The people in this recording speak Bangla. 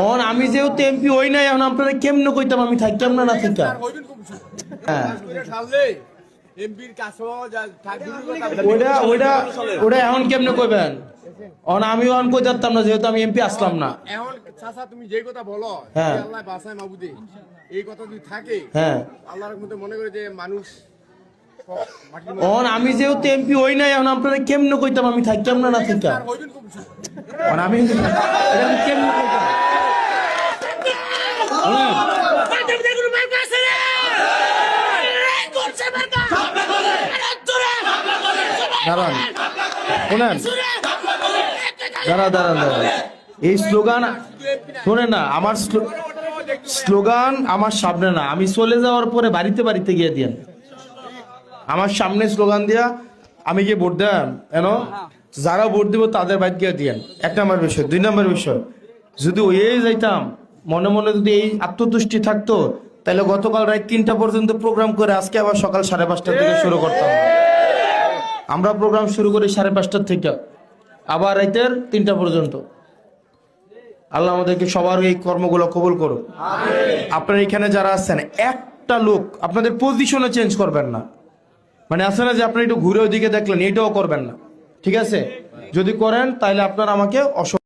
অন আমি যেহেতু এমপি হই নাই, এখন আপনারা কেমনে কইতাম আমি থাকতাম না থাকতাম। হ্যাঁ ওটা এখন কেমনে কইবেন? আমি অন কই যাতাম না, যেহেতু আমি এমপি আসলাম না। এখন চাচা তুমি যে কথা বলো, হ্যাঁ আল্লাহ বাসায় মাবুদে, এই কথা যদি থাকে, হ্যাঁ আল্লাহর মধ্যে মনে করে যে মানুষ আমি যেহেতু এমপি হই নাই, এখন আপনারা কেমনে কইতাম আমি থাকতাম না থাকতাম। আমি এটা আমি কেমনে কইতাম? দাঁড়ান শোনেন, দাঁড়ান এই স্লোগান শোনেন না, আমার স্লোগান আমার সামনে না, আমি চলে যাওয়ার পরে বাড়িতে বাড়িতে গিয়ে দিয়েন। আমার সামনে স্লোগান দিয়া আমি গিয়ে ভোট দেন, যারা ভোট দিব তাদের বাড়ি গিয়ে দিয়েন। 1 নম্বর বিষয়। 2 নম্বর বিষয়, যদি ওই যাইতাম মনে মনে যদি এই আত্মতুষ্টি থাকতো, তাহলে গতকাল রাত 3টা পর্যন্ত প্রোগ্রাম করে আজকে আবার সকাল 5:30টার থেকে শুরু করতাম। আমরা প্রোগ্রাম শুরু করি 5:30টার থেকে, আবার রাতের 3টা পর্যন্ত। আল্লাহ আমাদেরকে সবার এই কর্মগুলো কবুল করুন। আপনারা এখানে যারা আছেন, একটা লোক আপনাদের পজিশনে চেঞ্জ করবেন না। মানে আছে না যে আপনি একটু ঘুরে ওইদিকে দেখলেন, এটাও করবেন না, ঠিক আছে? যদি করেন তাহলে আপনারা আমাকে